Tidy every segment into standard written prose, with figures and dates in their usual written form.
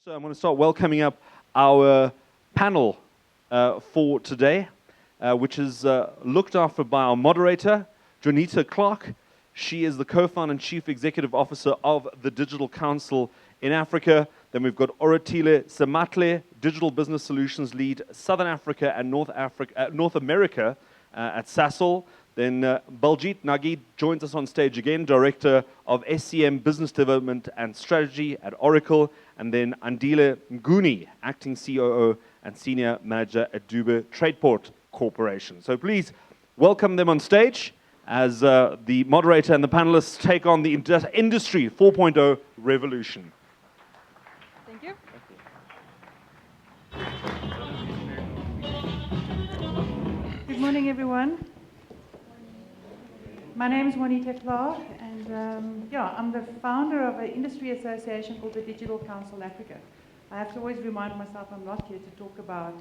So I'm going to start welcoming up our panel for today, which is looked after by our moderator, Juanita Clark. She is the co-founder and chief executive officer of the Digital Council in Africa. Then we've got Oratile Sematle, digital business solutions lead, Southern Africa and North America at Sasol. Then Baljeet Nagi joins us on stage again, Director of SCM Business Development and Strategy at Oratile. And then Andile Mnguni, Acting COO and Senior Manager at Dube TradePort Corporation. So please welcome them on stage as the moderator and the panelists take on the Industry 4.0 revolution. Thank you. Good morning, everyone. My name is Juanita Clark, and I'm the founder of an industry association called the Digital Council Africa. I have to always remind myself I'm not here to talk about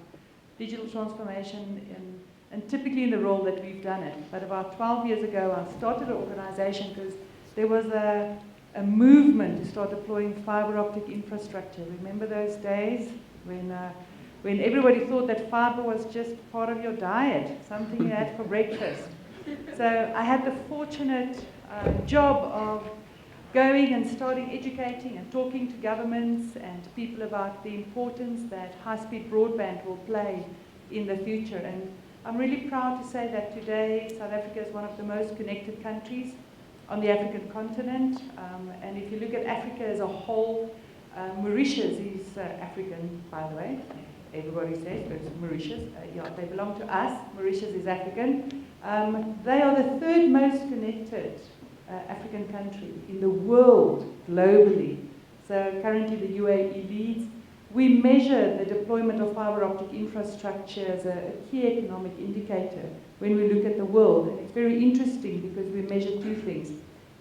digital transformation and typically in the role that we've done it. But about 12 years ago, I started an organization because there was a movement to start deploying fiber optic infrastructure. Remember those days when everybody thought that fiber was just part of your diet, something you had for breakfast? So I had the fortunate job of going and starting educating and talking to governments and people about the importance that high-speed broadband will play in the future. And I'm really proud to say that today South Africa is one of the most connected countries on the African continent. And if you look at Africa as a whole, Mauritius is African, by the way. Everybody says, but it's Mauritius. They belong to us. Mauritius is African. They are the third most connected African country in the world globally. So currently the UAE leads. We measure the deployment of fiber optic infrastructure as a key economic indicator when we look at the world. And it's very interesting because we measure two things: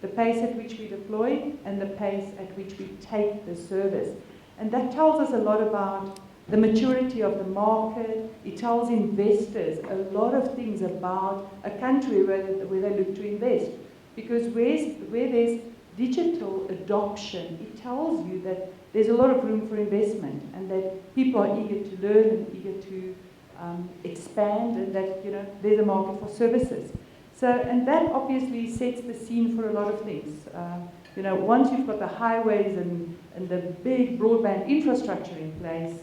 the pace at which we deploy and the pace at which we take the service. And that tells us a lot about the maturity of the market. It tells investors a lot of things about a country where they look to invest. Because where there's digital adoption, it tells you that there's a lot of room for investment and that people are eager to learn and eager to expand, and that there's a market for services. So, and that obviously sets the scene for a lot of things. Once you've got the highways and the big broadband infrastructure in place,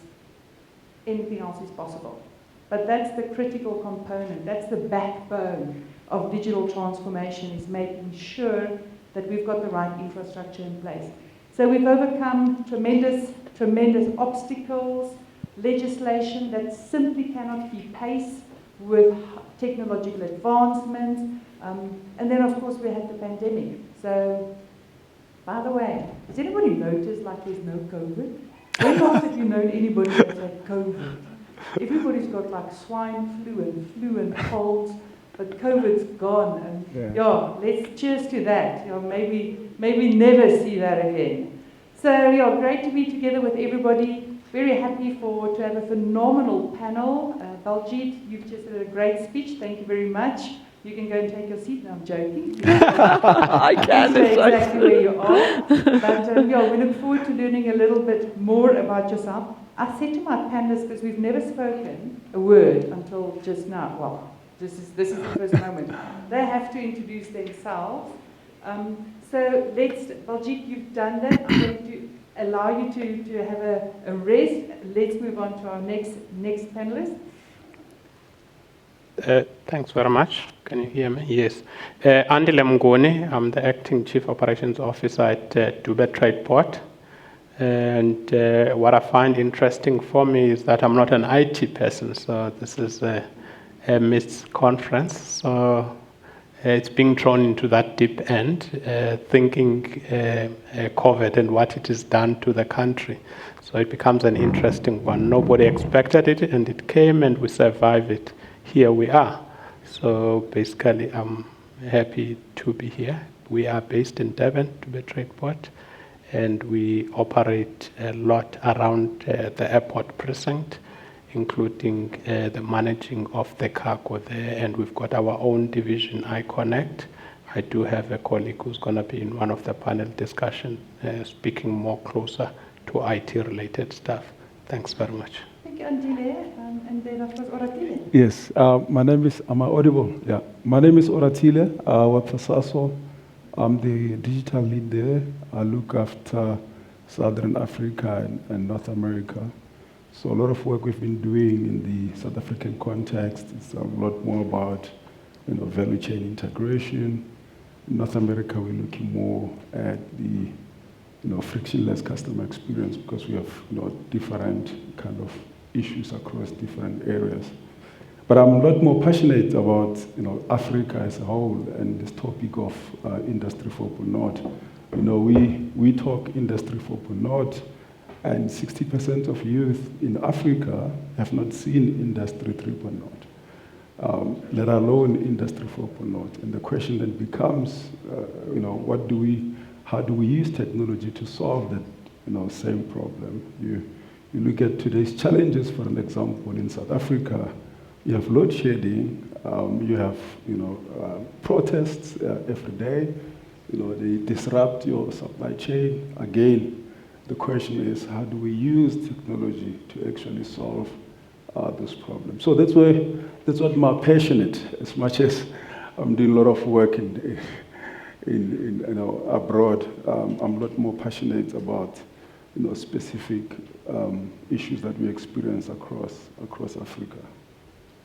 anything else is possible. But that's the critical component. That's the backbone of digital transformation, is making sure that we've got the right infrastructure in place. So we've overcome tremendous obstacles, legislation that simply cannot keep pace with technological advancements. And then, of course, we had the pandemic. So, by the way, has anybody noticed like there's no COVID? When last have you known anybody that's had COVID? Everybody's got like swine flu and colds, but COVID's gone. And let's cheers to that. Maybe never see that again. So great to be together with everybody. Very happy to have a phenomenal panel. Baljeet, you've just had a great speech. Thank you very much. You can go and take your seat. No, I'm joking. I can. Exactly where you are. But we look forward to learning a little bit more about yourself. I said to my panelists, because we've never spoken a word until just now. Well, this is the first moment. They have to introduce themselves. So Baljeet, you've done that. I'm going to allow you to have a rest. Let's move on to our next panelist. Thanks very much. Can you hear me? Yes. Andile Mnguni, I'm the Acting Chief Operations Officer at Dube TradePort. And what I find interesting for me is that I'm not an IT person, so this is a mixed conference. So it's being thrown into that deep end, thinking COVID and what it has done to the country. So it becomes an interesting one. Nobody expected it, and it came, and we survived it. Here we are. So basically, I'm happy to be here. We are based in Durban, Dube TradePort, and we operate a lot around the airport precinct, including the managing of the cargo there. And we've got our own division, iConnect. I do have a colleague who's going to be in one of the panel discussions, speaking more closer to IT-related stuff. Thanks very much. Thank you, Andile. And then, of course, Oratile. Yes, my name is, am I audible? Yeah. My name is Oratile. I work for Sasol. I'm the digital lead there. I look after Southern Africa and North America. So a lot of work we've been doing in the South African context is a lot more about, value chain integration. In North America, we're looking more at the, frictionless customer experience because we have, different kind of issues across different areas. But I'm a lot more passionate about, Africa as a whole and this topic of Industry 4.0. We talk Industry 4.0, and 60% of youth in Africa have not seen Industry 3.0, let alone Industry 4.0. And the question then becomes, how do we use technology to solve that, same problem? You look at today's challenges, for an example, in South Africa, you have load shedding, you have, protests every day, they disrupt your supply chain. Again, the question is, how do we use technology to actually solve those problems? So that's what I'm passionate, as much as I'm doing a lot of work in abroad. I'm a lot more passionate about, specific issues that we experience across Africa.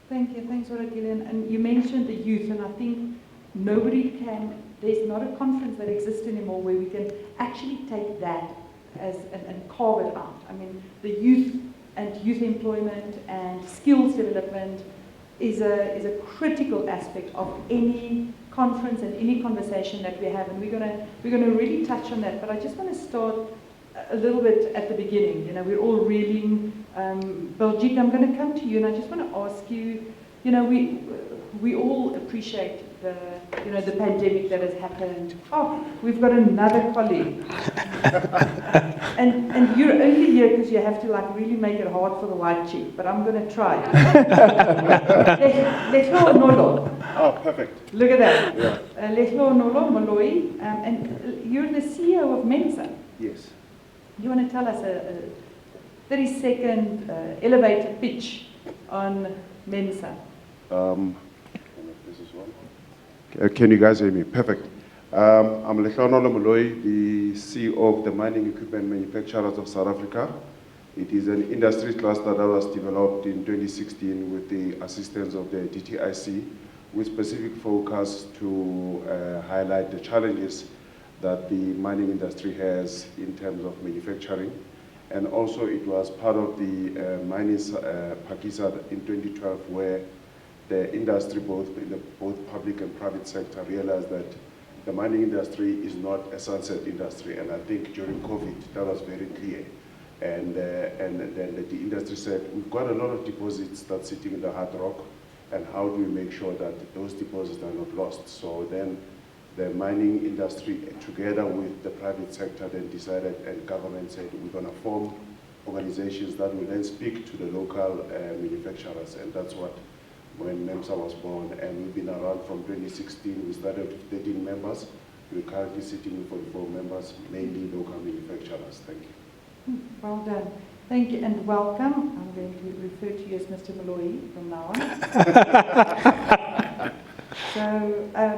Thank you. Thanks, Oratile. And you mentioned the youth, and I think there's not a conference that exists anymore where we can actually take that and carve it out. I mean, the youth and youth employment and skills development is a critical aspect of any conference and any conversation that we have, and we're gonna really touch on that. But I just want to start a little bit at the beginning. We're all reeling. Baljeet, I'm going to come to you, and I just want to ask you. We all appreciate the pandemic that has happened. Oh, we've got another colleague, and you're only here because you have to really make it hard for the white chick. But I'm going to try. Lehlohonolo. Oh, perfect. Look at that. Yeah. Lehlohonolo, Molloyi, and you're the CEO of MEMSA. Yes. You want to tell us a 30-second elevator pitch on MEMSA? This is one. Can you guys hear me? Perfect. I'm Lehlohonolo Molloyi, the CEO of the Mining Equipment Manufacturers of South Africa. It is an industry cluster that was developed in 2016 with the assistance of the DTIC, with specific focus to highlight the challenges that the mining industry has in terms of manufacturing. And also it was part of the mining Pakistan in 2012, where the industry, both in the public and private sector, realized that the mining industry is not a sunset industry. And I think during COVID, that was very clear. And then the industry said, we've got a lot of deposits that's sitting in the hard rock, and how do we make sure that those deposits are not lost? So then the mining industry, together with the private sector, then decided, and government said, we're going to form organizations that will then speak to the local manufacturers, and that's when MEMSA was born. And we've been around from 2016. We started with 13 members. We're currently sitting with 44 members, mainly local manufacturers. Thank you. Well done. Thank you and welcome. I'm going to refer to you as Mr. Molloyi from now on. So,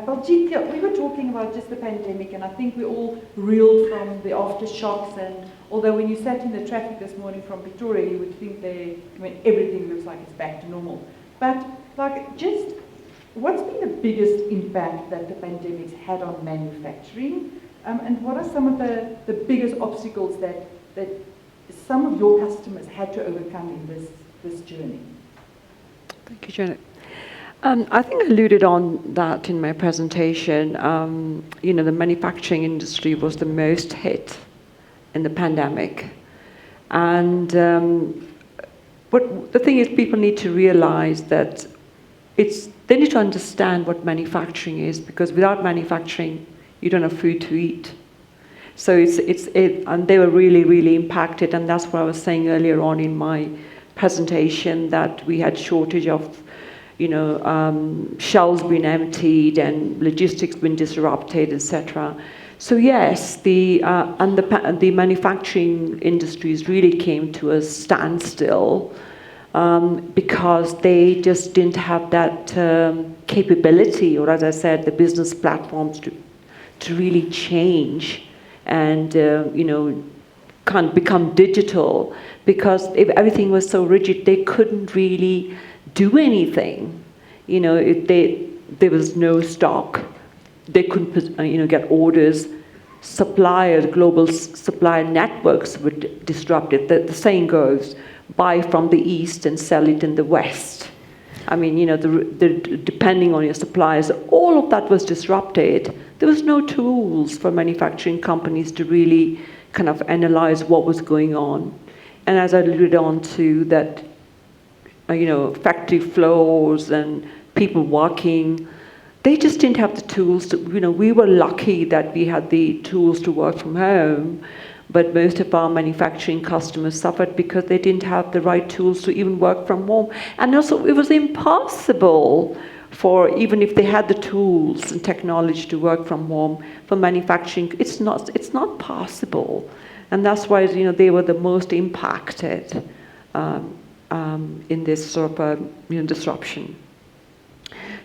Baljeet, we were talking about just the pandemic, and I think we all reeled from the aftershocks. And although when you sat in the traffic this morning from Pretoria, you would think everything looks like it's back to normal. But just what's been the biggest impact that the pandemic's had on manufacturing, and what are some of the biggest obstacles that some of your customers had to overcome in this journey? Thank you, Janet. I think I alluded on that in my presentation. The manufacturing industry was the most hit in the pandemic. And but the thing is, people need to realize that they need to understand what manufacturing is, because without manufacturing, you don't have food to eat. So and they were really, really impacted, and that's what I was saying earlier on in my presentation, that we had shortage of shelves being emptied and logistics being disrupted, etc. So yes, the manufacturing industries really came to a standstill because they just didn't have that capability, or as I said, the business platforms to really change and can't become digital, because if everything was so rigid, they couldn't really do anything. There was no stock. They couldn't, get orders. Suppliers, global supplier networks were disrupted. The saying goes, buy from the East and sell it in the West. I mean, depending on your suppliers, all of that was disrupted. There was no tools for manufacturing companies to really kind of analyze what was going on. And as I alluded on to that, factory floors and people working, they just didn't have the tools to, we were lucky that we had the tools to work from home, but most of our manufacturing customers suffered because they didn't have the right tools to even work from home. And also it was impossible for, even if they had the tools and technology to work from home, for manufacturing, it's not possible. And that's why, they were the most impacted in this sort of disruption.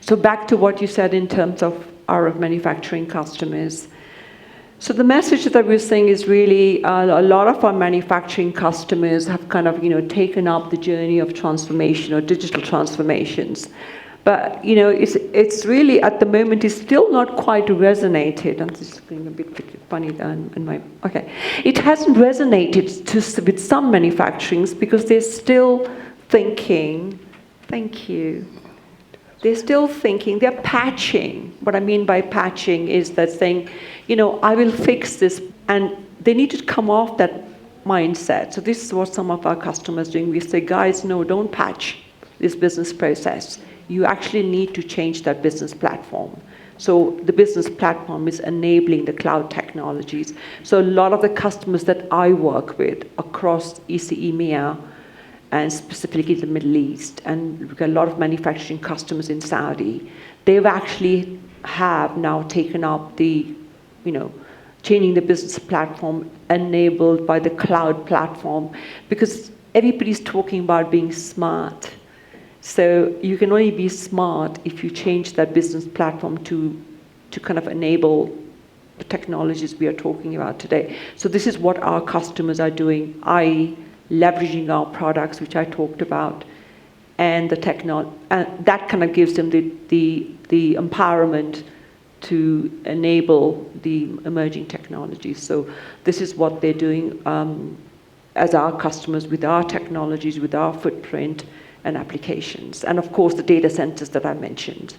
So back to what you said in terms of our manufacturing customers. So the message that we're saying is really a lot of our manufacturing customers have kind of taken up the journey of transformation or digital transformations. But it's really at the moment it's still not quite resonated. I'm just being a bit funny in my okay. It hasn't resonated with some manufacturings because they're still thinking. Thank you. They're still thinking, they're patching. What I mean by patching is that saying, I will fix this, and they need to come off that mindset. So this is what some of our customers are doing. We say, guys, no, don't patch this business process. You actually need to change that business platform. So the business platform is enabling the cloud technologies. So a lot of the customers that I work with across EMEA, and specifically the Middle East, and we've got a lot of manufacturing customers in Saudi, they've actually have now taken up the, changing the business platform enabled by the cloud platform, because everybody's talking about being smart. So you can only be smart if you change that business platform to kind of enable the technologies we are talking about today. So this is what our customers are doing, i.e. leveraging our products, which I talked about, and the technology, and that kind of gives them the empowerment to enable the emerging technologies. So this is what they're doing as our customers with our technologies, with our footprint and applications. And of course, the data centers that I mentioned.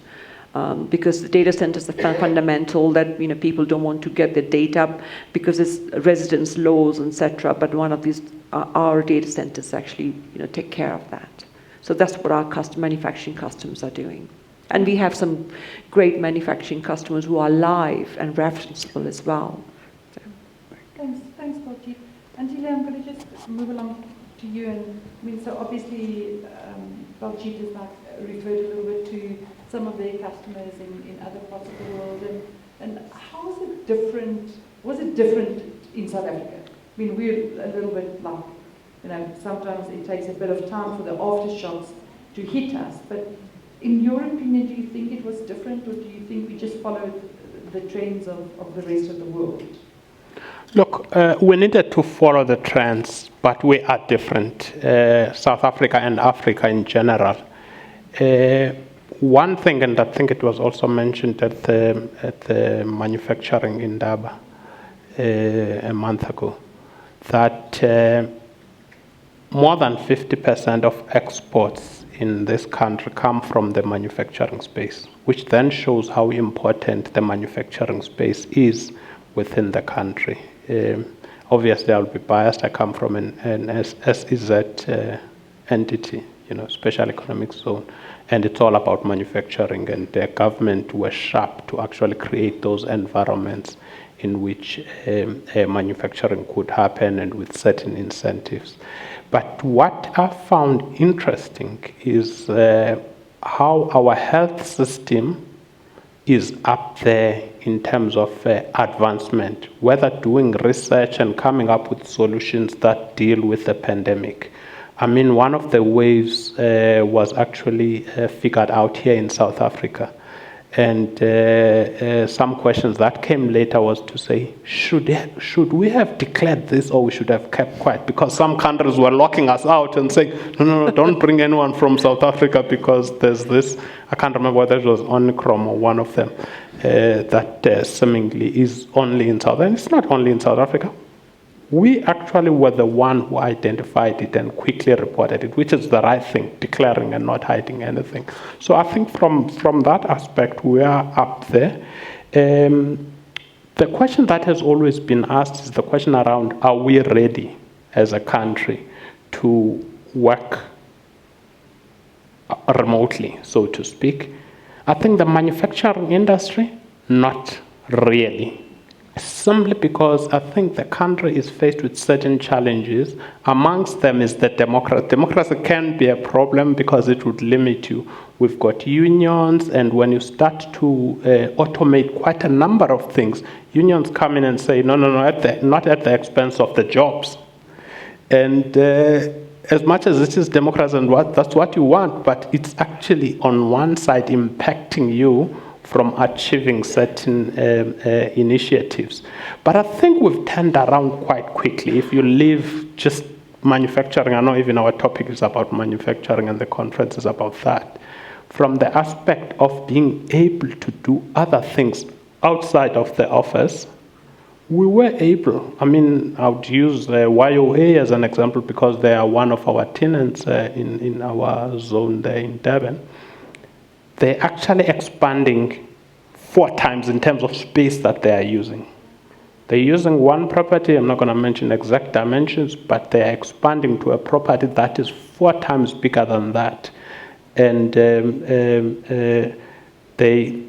Because the data centers are fundamental, that people don't want to get their data because it's residence laws, etc. But one of these, our data centers actually take care of that. So that's what our manufacturing customers are doing. And we have some great manufacturing customers who are live and referenceable as well. So. Thanks, Baljeet. Andile, I'm going to just move along to you. And so obviously, Baljeet has referred a little bit to some of their customers in other parts of the world, and how is it different? Was it different in South Africa? I mean, we're a little bit like, sometimes it takes a bit of time for the aftershocks to hit us. But in your opinion, do you think it was different, or do you think we just followed the trends of the rest of the world? Look, we needed to follow the trends, but we are different. South Africa and Africa in general. One thing, and I think it was also mentioned at the manufacturing in Dube a month ago, that more than 50% of exports in this country come from the manufacturing space, which then shows how important the manufacturing space is within the country. Obviously, I'll be biased. I come from an SEZ entity, special economic zone, and it's all about manufacturing, and the government was sharp to actually create those environments in which manufacturing could happen and with certain incentives. But what I found interesting is how our health system is up there in terms of advancement, whether doing research and coming up with solutions that deal with the pandemic. I mean, one of the waves was actually figured out here in South Africa. And some questions that came later was to say, should we have declared this or we should have kept quiet? Because some countries were locking us out and saying, no, don't bring anyone from South Africa because there's this, I can't remember whether it was Omicron or one of them, that seemingly is only in South Africa. And it's not only in South Africa. We actually were the one who identified it and quickly reported it, which is the right thing, declaring and not hiding anything. So I think from that aspect, we are up there. The question that has always been asked is the question around, are we ready as a country to work remotely, so to speak? I think the manufacturing industry, not really. Simply because I think the country is faced with certain challenges. Amongst them is the democracy. Democracy can be a problem because it would limit you. We've got unions, and when you start to automate quite a number of things, unions come in and say, no, not at the expense of the jobs. And as much as this is democracy and that's what you want, but it's actually on one side impacting you from achieving certain initiatives. But I think we've turned around quite quickly. If you leave just manufacturing, I know even our topic is about manufacturing and the conference is about that, from the aspect of being able to do other things outside of the office, we were able. I mean, I would use YOA as an example because they are one of our tenants in our zone there in Durban. They're actually expanding 4 times in terms of space that they are using. They're using one property, I'm not going to mention exact dimensions, but they're expanding to a property that is 4 times bigger than that. And they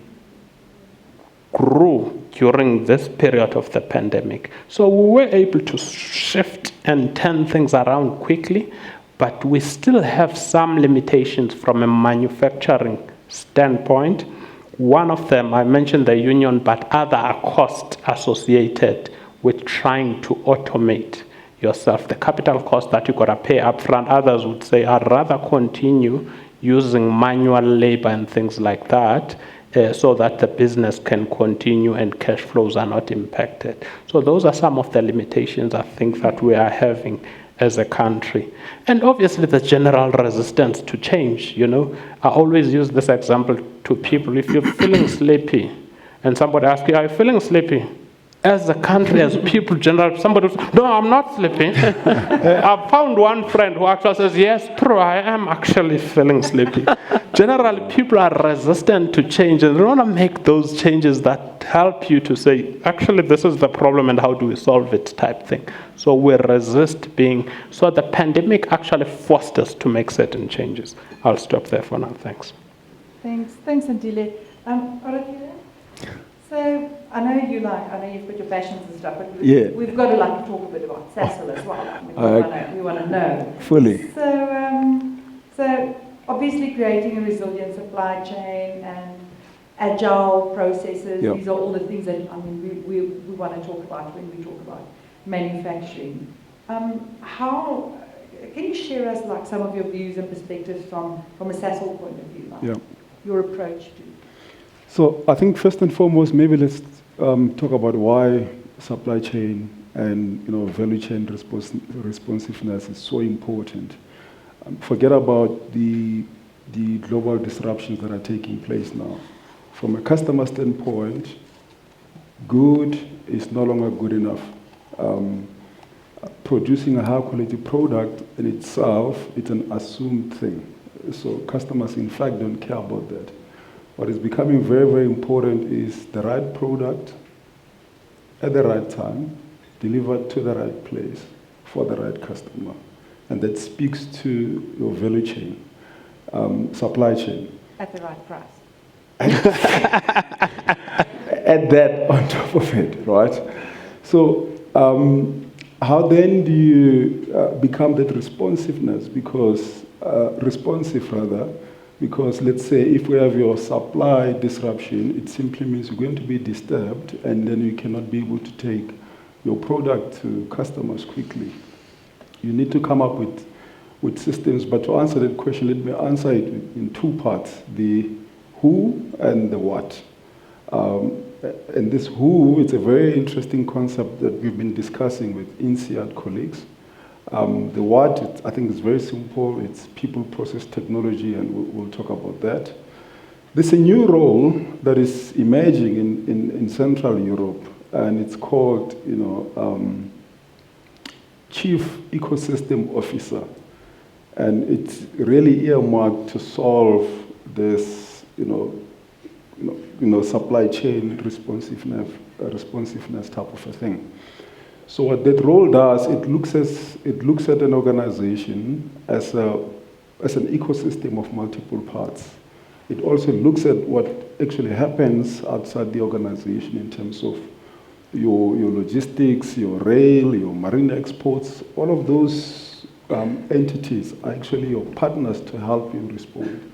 grew during this period of the pandemic. So we were able to shift and turn things around quickly, but we still have some limitations from a manufacturing standpoint. One of them, I mentioned the union, but other are costs associated with trying to automate yourself. The capital cost that you got to pay up front, others would say, I'd rather continue using manual labor and things like that so that the business can continue and cash flows are not impacted. So those are some of the limitations I think that we are having as a country. And obviously the general resistance to change, you know. I always use this example to people. If you're feeling sleepy and somebody asks you, are you feeling sleepy? As a country, as people generally, somebody says, no, I'm not sleeping. I found one friend who actually says, yes, true, I am actually feeling sleepy. Generally, people are resistant to change and they want to make those changes that help you to say, actually, this is the problem and how do we solve it type thing. So we resist being, so the pandemic actually forced us to make certain changes. I'll stop there for now, thanks. Thanks, Andile. Oratile? So I know you've got your passions and stuff, but we've got to talk a bit about Sasol as well. I mean, we want to know. Fully. So obviously creating a resilient supply chain and agile processes, these are all the things that we want to talk about when we talk about manufacturing. How can you share us some of your views and perspectives from a Sasol point of view, your approach to? So I think first and foremost, maybe let's talk about why supply chain and value chain responsiveness is so important. Forget about the global disruptions that are taking place now. From a customer standpoint, good is no longer good enough. Producing a high quality product in itself, it's an assumed thing. So customers in fact don't care about that. What is becoming very, very important is the right product at the right time, delivered to the right place for the right customer. And that speaks to your value chain, supply chain. At the right price. Add that on top of it, right? So how then do you become that responsiveness? Because Because let's say if we have your supply disruption, it simply means you're going to be disturbed, and then you cannot be able to take your product to customers quickly. You need to come up with systems, but to answer that question, let me answer it in two parts, the who and the what. And this who, it's a very interesting concept that we've been discussing with INSEAD colleagues. The what, I think is very simple. It's people, process, technology, and we'll talk about that. There's a new role that is emerging in Central Europe, and it's called, Chief Ecosystem Officer. And it's really earmarked to solve this, supply chain responsiveness type of a thing. So what that role does, it looks at an organization as an ecosystem of multiple parts. It also looks at what actually happens outside the organization in terms of your logistics, your rail, your marine exports. All of those entities are actually your partners to help you respond.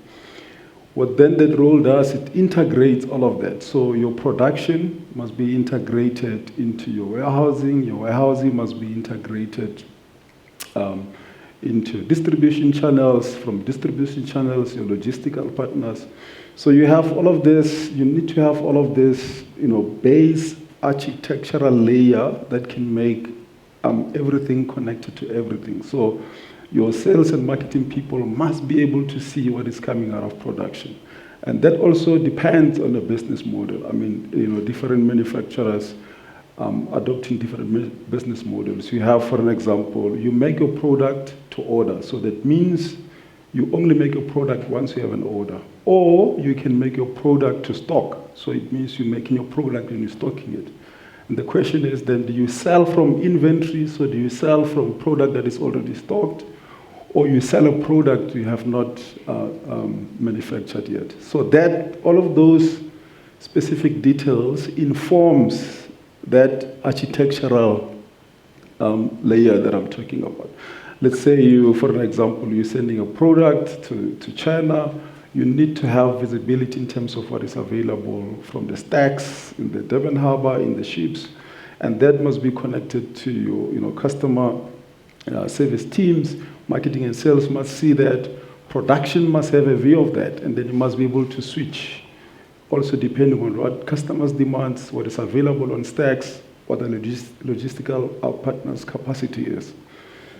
What then that role does, it integrates all of that. So your production must be integrated into your warehousing must be integrated into distribution channels, from distribution channels, your logistical partners. So you have all of this, you need to have all of this, base architectural layer that can make everything connected to everything. So your sales and marketing people must be able to see what is coming out of production. And that also depends on the business model. I mean, different manufacturers adopting different business models. You have, for an example, you make your product to order. So that means you only make your product once you have an order. Or you can make your product to stock. So it means you're making your product and you're stocking it. And the question is then, do you sell from inventory? So do you sell from product that is already stocked? Or you sell a product you have not manufactured yet. So that, all of those specific details informs that architectural layer that I'm talking about. Let's say you, for an example, you're sending a product to China, you need to have visibility in terms of what is available from the stacks in the Durban harbor, in the ships, and that must be connected to your customer service teams. Marketing and sales must see that. Production must have a view of that, and then you must be able to switch. Also depending on what customers' demands, what is available on stacks, what the logistical partners' capacity is.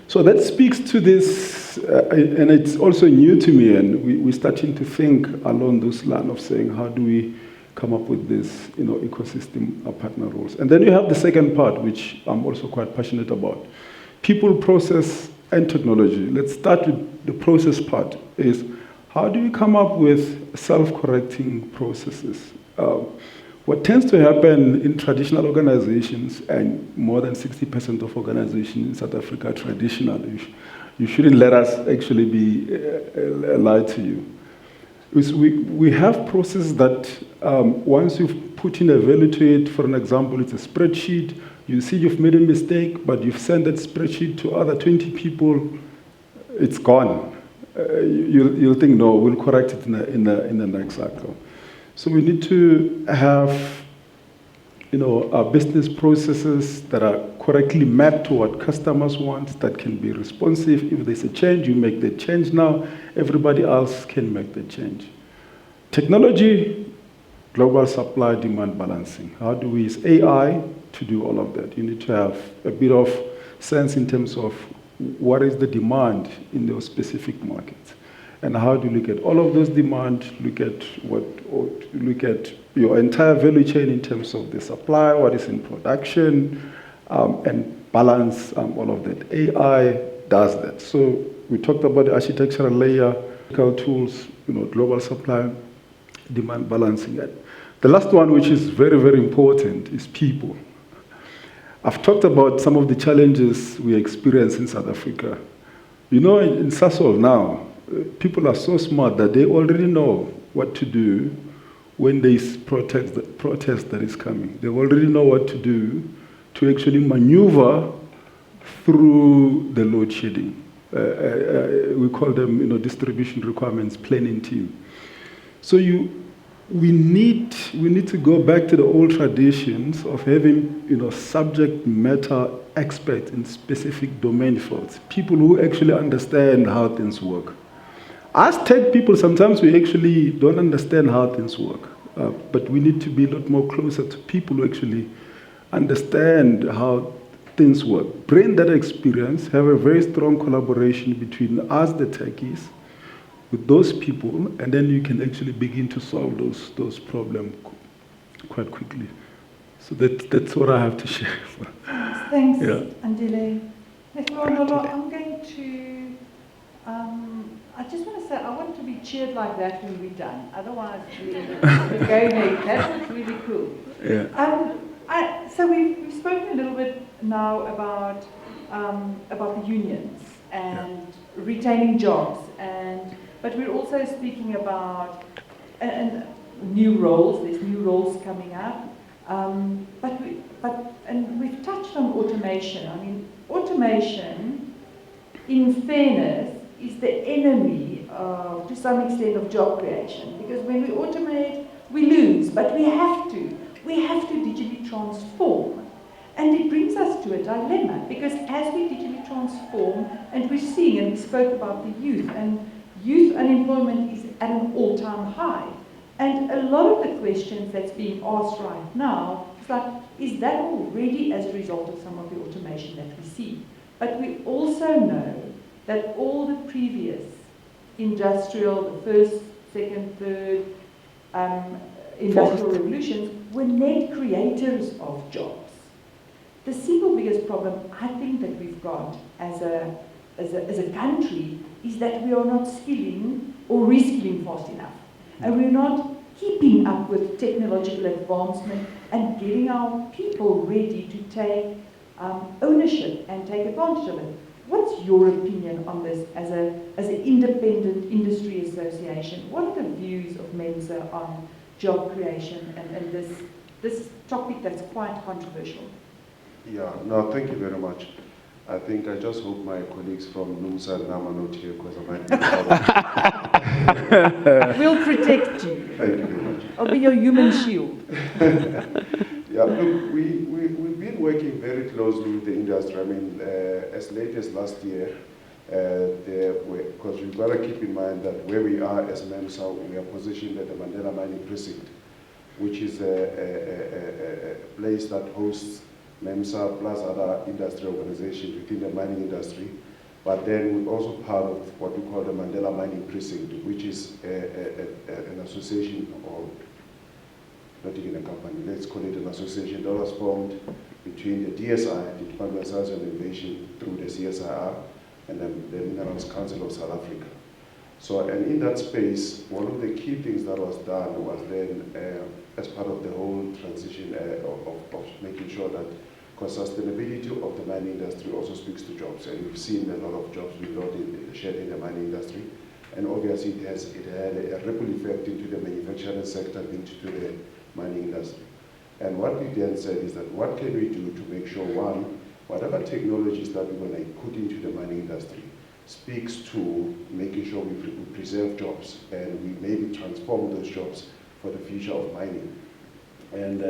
So that speaks to this, and it's also new to me, and we're starting to think along those lines of saying, how do we come up with this ecosystem partner roles? And then you have the second part, which I'm also quite passionate about. People, process, and technology. Let's start with the process part, is how do you come up with self-correcting processes? What tends to happen in traditional organizations, and more than 60% of organizations in South Africa are traditional, you shouldn't let us actually be lied to you. We have processes that once you've put in a value to it, for an example, it's a spreadsheet, you see you've made a mistake, but you've sent that spreadsheet to other 20 people, it's gone. You'll think, no, we'll correct it in the next cycle. So we need to have our business processes that are correctly mapped to what customers want, that can be responsive. If there's a change, you make the change now. Everybody else can make the change. Technology, global supply demand balancing. How do we use AI to do all of that? You need to have a bit of sense in terms of what is the demand in those specific markets, and how do you look at all of those demands, look at your entire value chain in terms of the supply, what is in production, and balance all of that. AI does that. So we talked about the architectural layer, tools, global supply, demand balancing. The last one, which is very, very important, is people. I've talked about some of the challenges we experience in South Africa. In Sasol now, people are so smart that they already know what to do when there is protest that is coming. They already know what to do to actually maneuver through the load shedding. we call them, distribution requirements planning team. So we need to go back to the old traditions of having, subject matter experts in specific domain fields, people who actually understand how things work. As tech people, sometimes we actually don't understand how things work, but we need to be a lot more closer to people who actually understand how things work. Bring that experience, have a very strong collaboration between us, the techies, with those people, and then you can actually begin to solve those problems quite quickly. So that's what I have to share. Thanks, Yeah. Andile. Lehlohonolo, I'm going to, I just want to say, I want to be cheered like that when we're done. Otherwise, we're going there. That was really cool. Yeah. So we've spoken a little bit now about the unions and retaining jobs, but we're also speaking about and new roles. There's new roles coming up, and we've touched on automation. I mean, automation, in fairness, is the enemy, to some extent, of job creation. Because when we automate, we lose, but we have to. We have to digitally transform. And it brings us to a dilemma, because as we digitally transform, and we're seeing, and we spoke about the youth, and youth unemployment is at an all-time high. And a lot of the questions that's being asked right now is like, is that already as a result of some of the automation that we see? But we also know that all the previous industrial, the first, second, third, industrial revolutions were net creators of jobs. The single biggest problem I think that we've got as a country is that we are not skilling or reskilling fast enough. And we're not keeping up with technological advancement and getting our people ready to take ownership and take advantage of it. What's your opinion on this as an independent industry association? What are the views of MEMSA on job creation and this topic that's quite controversial? Yeah, no, thank you very much. I think I just hope my colleagues from NUMSA and NAM are not here because I might be We'll protect you. Thank you very much. I'll be your human shield. Yeah, look, we've been working very closely with the industry. I mean, as late as last year, because we've got to keep in mind that where we are as MEMSA, we are positioned at the Mandela Mining Precinct, which is a place that hosts MEMSA plus other industry organizations within the mining industry. But then we're also part of what we call the Mandela Mining Precinct, which is an association, or not even a company, let's call it an association that was formed between the DSI, the Department of Science and Innovation, through the CSIR, and the Minerals Council of South Africa. So, and in that space, one of the key things that was done was then, as part of the whole transition of making sure that, because sustainability of the mining industry also speaks to jobs, and we've seen a lot of jobs being shed in the mining industry, and obviously it had a ripple effect into the manufacturing sector linked to the mining industry. And what we then said is that what can we do to make sure, one, whatever technologies that we're going to put into the mining industry speaks to making sure we preserve jobs and we maybe transform those jobs for the future of mining. And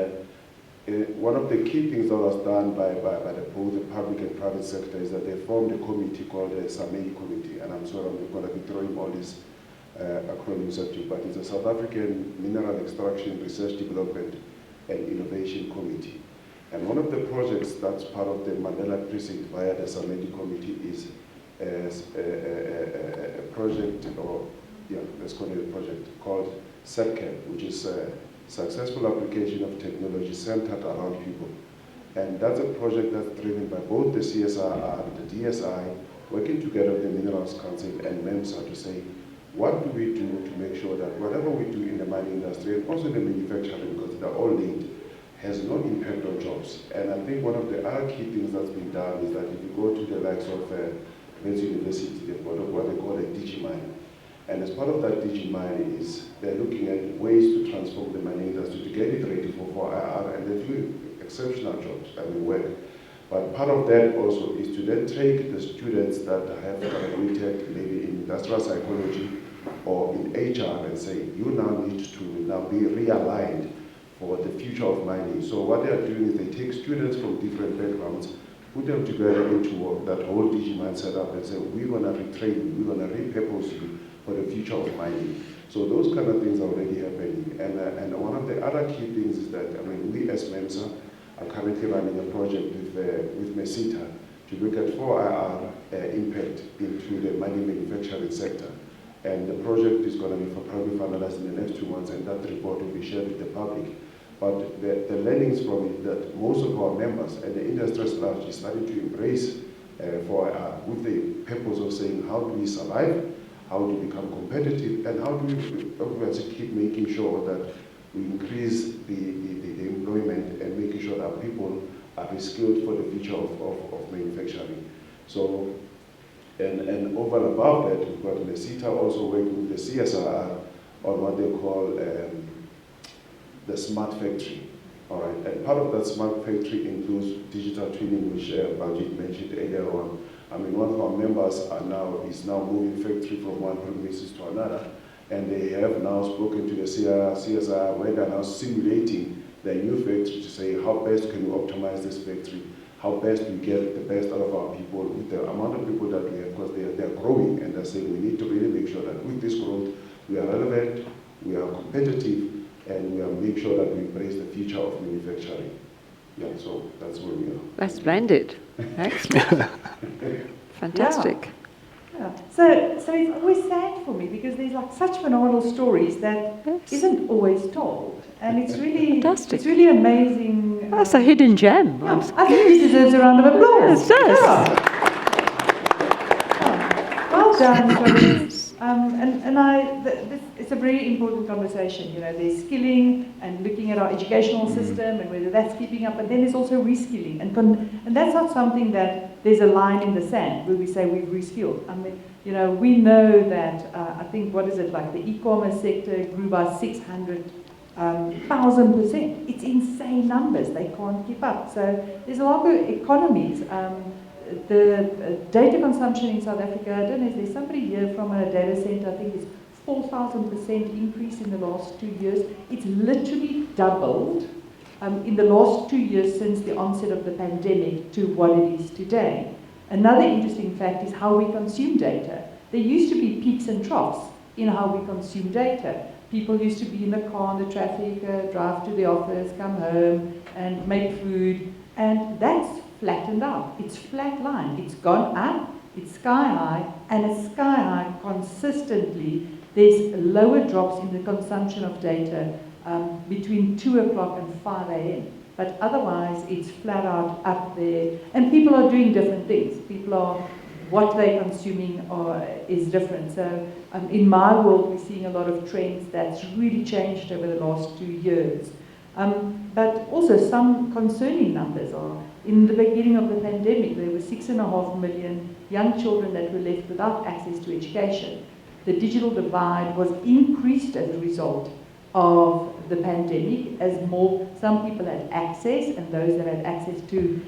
one of the key things that was done by both the public and private sector is that they formed a committee called the Sematle Committee, and I'm sorry I'm going to be throwing all these acronyms at you, but it's a South African Mineral Extraction Research Development and Innovation Committee. And one of the projects that's part of the Mandela Precinct via the Sematle Committee is a project, or yeah, let's call it a project called SETCAP, which is a successful application of technology centered around people. And that's a project that's driven by both the CSIR and the DSI, working together with the Minerals Council and MEMSA to say, what do we do to make sure that whatever we do in the mining industry, and also the manufacturing, because they're all linked, has no impact on jobs. And I think one of the other key things that's been done is that if you go to the likes of Wits University, they've got what they call a DigiMine. And as part of that DigiMine is they're looking at ways to transform the mining industry to get it ready for 4IR, and they're doing exceptional jobs, I mean work. But part of that also is to then take the students that have graduated maybe in industrial psychology or in HR and say, you now need to now be realigned for the future of mining. So what they are doing is they take students from different backgrounds, put them together into that whole DigiMind setup and say, we're going to retrain you, we're going to repurpose you for the future of mining. So those kind of things are already happening. And one of the other key things is that, I mean, we as MEMSA are currently running a project with MEMSA to look at 4IR impact into the mining manufacturing sector. And the project is going to be probably finalized in the next 2 months, and that report will be shared with the public. But the learnings from it that most of our members and the industry at large is starting to embrace 4IR with the purpose of saying, how do we survive, how do we become competitive, and how do we keep making sure that we increase the employment and making sure that people are skilled for the future of manufacturing. So, and over and above that, we've got MEMSA also working with the CSR on what they call the smart factory. All right, and part of that smart factory includes digital twinning, which Baljeet mentioned earlier on. I mean, one of our members is now moving factory from one premises to another, and they have now spoken to the CSR where they're now simulating the new factory to say how best can we optimize this factory, how best we get the best out of our people with the amount of people that we have, because they're growing, and they're saying we need to really make sure that with this growth we are relevant, we are competitive, and we are make sure that we embrace the future of manufacturing. Yeah, so that's where we are. That's splendid. Excellent. Fantastic. Yeah. So it's always sad for me because there's like such phenomenal stories that isn't always told, and it's really Fantastic. It's really amazing. That's a hidden gem. Yeah, I think this deserves a round of applause. Yes, it does. Yeah. Well done, it's a very important conversation. You know, there's skilling and looking at our educational system and whether that's keeping up, and then there's also reskilling, and that's not something that there's a line in the sand where we say we've reskilled. I mean, you know, we know that I think what is it like the e-commerce sector grew by 600,000%. It's insane numbers. They can't keep up. So there's a lot of economies. The data consumption in South Africa, I don't know if there's somebody here from a data center, I think it's 4,000% increase in the last 2 years. It's literally doubled in the last 2 years since the onset of the pandemic to what it is today. Another interesting fact is how we consume data. There used to be peaks and troughs in how we consume data. People used to be in the car, in the traffic, drive to the office, come home, and make food, and that's flattened out. It's flatlined. It's gone up, it's sky high, and it's sky high consistently. There's lower drops in the consumption of data between 2 o'clock and 5 a.m. But otherwise, it's flat out up there. And people are doing different things. What they're consuming is different. So in my world, we're seeing a lot of trends that's really changed over the last 2 years. But also some concerning numbers are, in the beginning of the pandemic, there were 6.5 million young children that were left without access to education. The digital divide was increased as a result of the pandemic, as some people had access, and those that had access to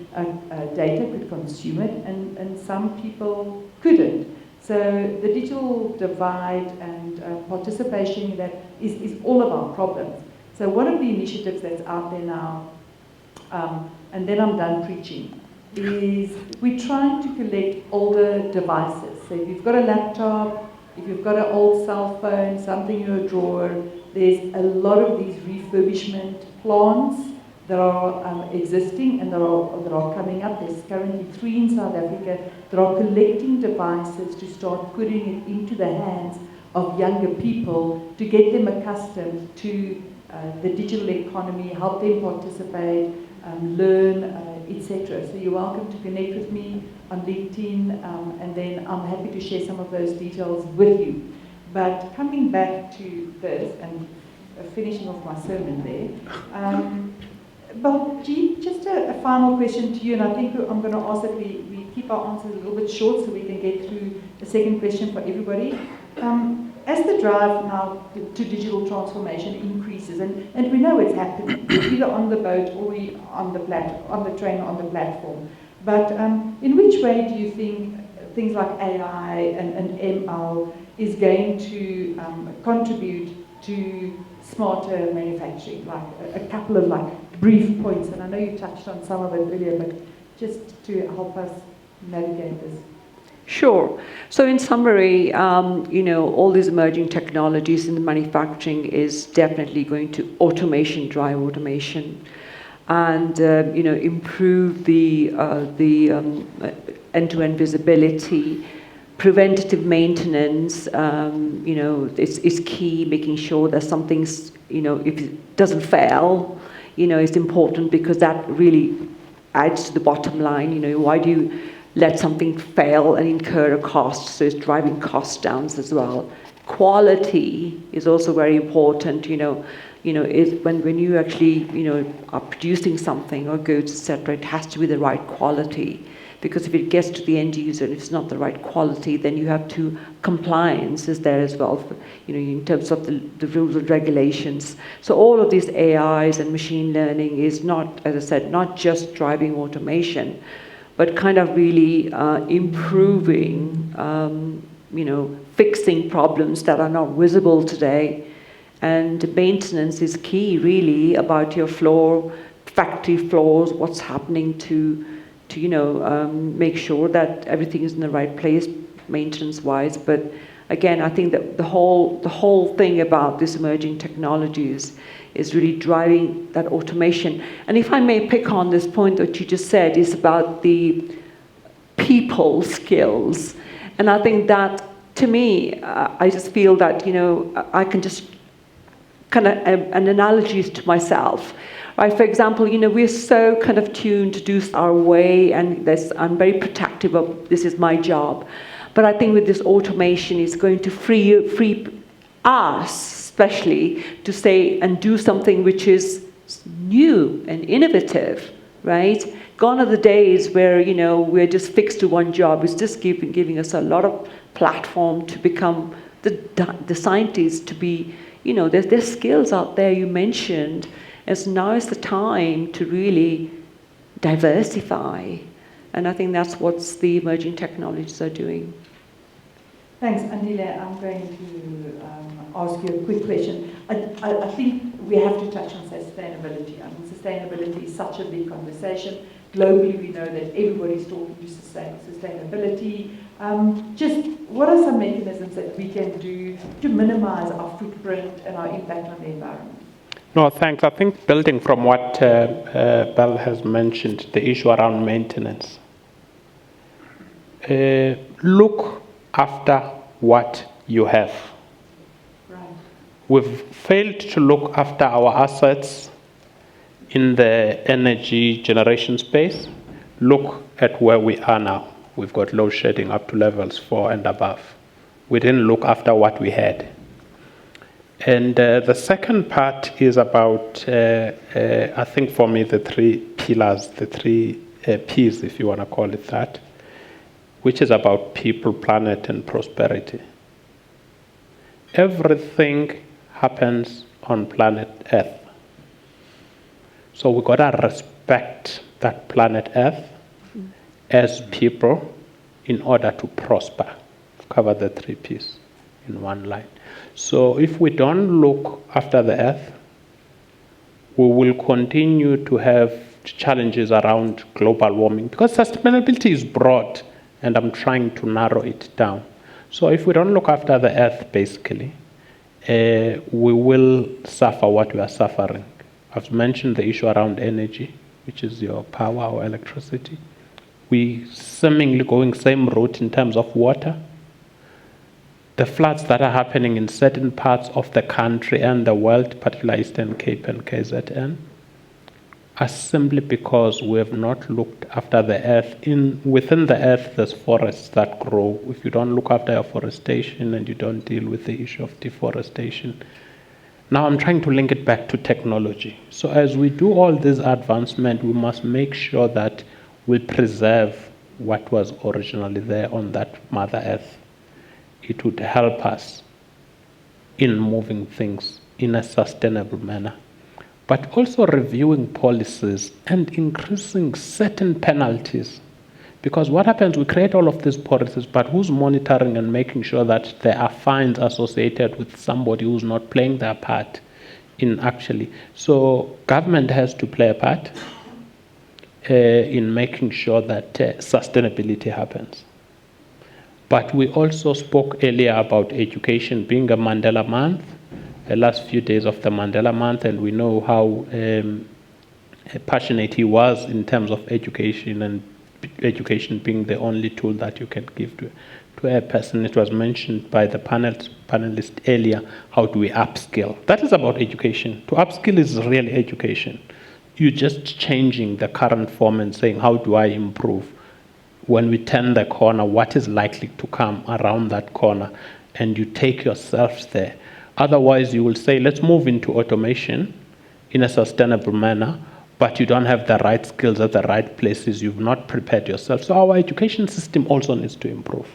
data could consume it, and some people couldn't. So the digital divide and participation in that is all of our problems. So one of the initiatives that's out there now, and then I'm done preaching, is we're trying to collect older devices. So if you've got a laptop, if you've got an old cell phone, something in your drawer, there's a lot of these refurbishment plants that are existing and that are coming up. There's currently 3 in South Africa that are collecting devices to start putting it into the hands of younger people to get them accustomed to the digital economy, help them participate, learn, etc. So you're welcome to connect with me on LinkedIn, and then I'm happy to share some of those details with you. But coming back to this and finishing off my sermon there, Baljeet, just a final question to you, and I think I'm going to ask that we keep our answers a little bit short so we can get through a second question for everybody. As the drive now to digital transformation increases, and we know it's happening, either on the boat or on the train or on the platform, But in which way do you think things like AI and ML is going to contribute to smarter manufacturing? Like a couple of brief points, and I know you touched on some of it earlier, but just to help us navigate this. Sure. So in summary, all these emerging technologies in the manufacturing is definitely going to drive automation, and improve the end-to-end visibility. Preventative maintenance, is key. Making sure that something's, if it doesn't fail, is important, because that really adds to the bottom line. Why do you let something fail and incur a cost? So it's driving costs down as well. Quality is also very important. When you actually are producing something or goods, etc., it has to be the right quality. Because if it gets to the end user and if it's not the right quality, then you have to compliance is there as well, in terms of the rules and regulations. So all of these AIs and machine learning is not, as I said, not just driving automation, but kind of really improving, fixing problems that are not visible today. And maintenance is key, really, about your floor, factory floors, what's happening to make sure that everything is in the right place, maintenance-wise. But again, I think that the whole thing about these emerging technologies is really driving that automation. And if I may pick on this point that you just said, is about the people skills. And I think that, to me, I just feel that, I can just kind of, an analogy is to myself. Right, for example, we're so kind of tuned to do our way, and I'm very protective of this is my job. But I think with this automation, it's going to free us, especially, to say and do something which is new and innovative, right? Gone are the days where, we're just fixed to one job. It's just giving us a lot of platform to become the scientists, to be, there's skills out there you mentioned. As now is the time to really diversify. And I think that's what the emerging technologies are doing. Thanks, Andile. I'm going to ask you a quick question. I think we have to touch on sustainability. I mean, sustainability is such a big conversation. Globally, we know that everybody's talking to sustainability. Just what are some mechanisms that we can do to minimize our footprint and our impact on the environment? No, thanks. I think building from what Bell has mentioned, the issue around maintenance. Look after what you have. Right. We've failed to look after our assets in the energy generation space. Look at where we are now. We've got load shedding up to levels 4 and above. We didn't look after what we had. And the second part is about, I think for me, the 3 pillars, the 3 P's, if you want to call it that, which is about people, planet, and prosperity. Everything happens on planet Earth. So we've got to respect that planet Earth as people in order to prosper. Cover the 3 P's in one line. So if we don't look after the earth, we will continue to have challenges around global warming, because sustainability is broad and I'm trying to narrow it down. So if we don't look after the earth, basically, we will suffer what we are suffering. I've mentioned the issue around energy, which is your power or electricity. We seemingly going same route in terms of water. The floods that are happening in certain parts of the country and the world, particularly Eastern Cape and KZN, are simply because we have not looked after the earth. Within the earth, there's forests that grow. If you don't look after afforestation and you don't deal with the issue of deforestation. Now I'm trying to link it back to technology. So as we do all this advancement, we must make sure that we preserve what was originally there on that Mother Earth. It would help us in moving things in a sustainable manner, but also reviewing policies and increasing certain penalties Because what happens, we create all of these policies, but who's monitoring and making sure that there are fines associated with somebody who's not playing their part in actually? So government has to play a part in making sure that sustainability happens. But we also spoke earlier about education being a Mandela month, the last few days of the Mandela month, and we know how passionate he was in terms of education, and education being the only tool that you can give to a person. It was mentioned by the panelist earlier, how do we upskill? That is about education. To upskill is really education. You're just changing the current form and saying, how do I improve? When we turn the corner, what is likely to come around that corner? And you take yourselves there. Otherwise, you will say, let's move into automation in a sustainable manner, but you don't have the right skills at the right places. You've not prepared yourself. So our education system also needs to improve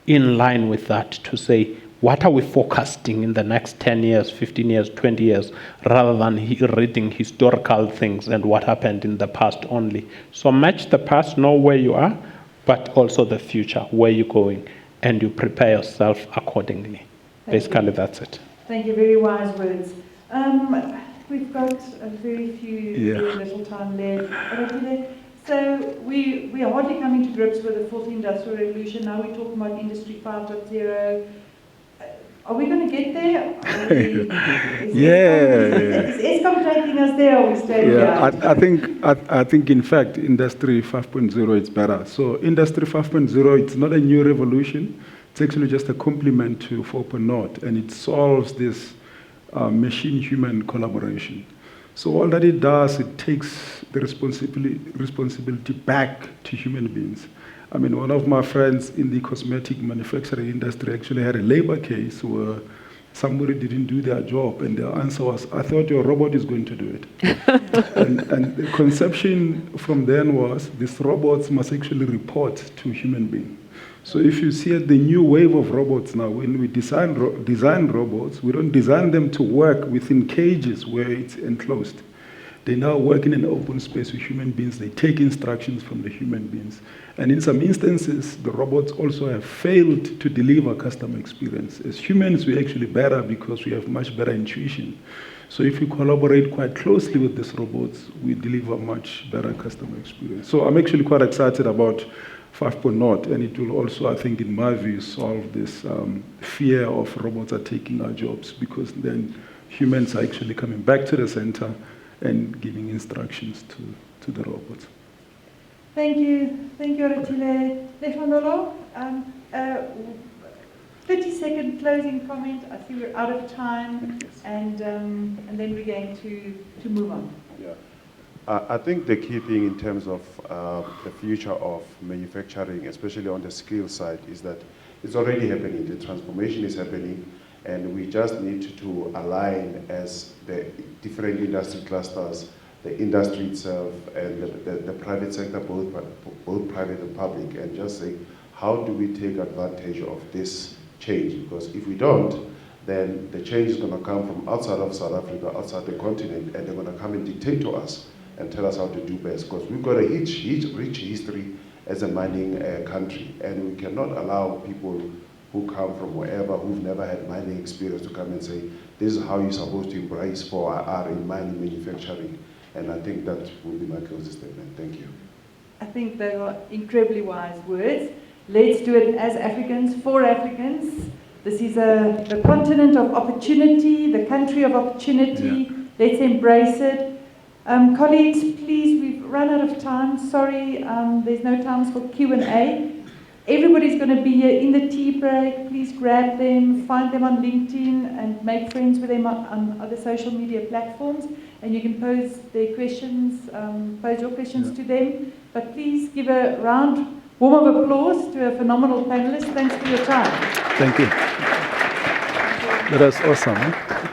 in line with that, to say, what are we forecasting in the next 10 years, 15 years, 20 years, rather than reading historical things and what happened in the past only. So match the past, know where you are, but also the future, where you're going, and you prepare yourself accordingly. Basically, that's it. Thank you, very wise words. We've got a very very little time left. So we are hardly coming to grips with the fourth industrial revolution. Now we're talking about Industry 5.0. Are we going to get there? Is Eskom taking us there, or are we staying here? I think in fact Industry 5.0 is better. So Industry 5.0, it's not a new revolution. It's actually just a complement to 4.0, and it solves this machine-human collaboration. So all that it does, it takes the responsibility back to human beings. I mean, one of my friends in the cosmetic manufacturing industry actually had a labor case where somebody didn't do their job, and the answer was, I thought your robot is going to do it. and the conception from then was, these robots must actually report to human beings. So if you see the new wave of robots now, when we design robots, we don't design them to work within cages where it's enclosed. They now work in an open space with human beings. They take instructions from the human beings. And in some instances, the robots also have failed to deliver customer experience. As humans, we're actually better because we have much better intuition. So if we collaborate quite closely with these robots, we deliver much better customer experience. So I'm actually quite excited about 5.0, and it will also, I think, in my view, solve this fear of robots are taking our jobs, because then humans are actually coming back to the center and giving instructions to the robots. Thank you, Oratile. Lehlohonolo, 30-second closing comment. I see we're out of time, and then we're going to move on. Yeah. I think the key thing in terms of the future of manufacturing, especially on the skill side, is that it's already happening. The transformation is happening, and we just need to align as the different industry clusters, the industry itself, and the private sector, both private and public, and just say, how do we take advantage of this change? Because if we don't, then the change is going to come from outside of South Africa, outside the continent, and they're going to come and dictate to us and tell us how to do best, because we've got a rich history as a mining country, and we cannot allow people who come from wherever, who've never had mining experience, to come and say, this is how you're supposed to embrace 4IR in mining manufacturing. And I think that will be my closing statement. Thank you. I think they are incredibly wise words. Let's do it as Africans, for Africans. This is the continent of opportunity, the country of opportunity. Yeah. Let's embrace it. Colleagues, please, we've run out of time. Sorry, there's no time for Q&A. Everybody's going to be here in the tea break. Please grab them, find them on LinkedIn, and make friends with them on other social media platforms. And you can pose their questions, pose your questions to them. But please give a warm of applause to a phenomenal panelist. Thanks for your time. Thank you. That was awesome. Huh?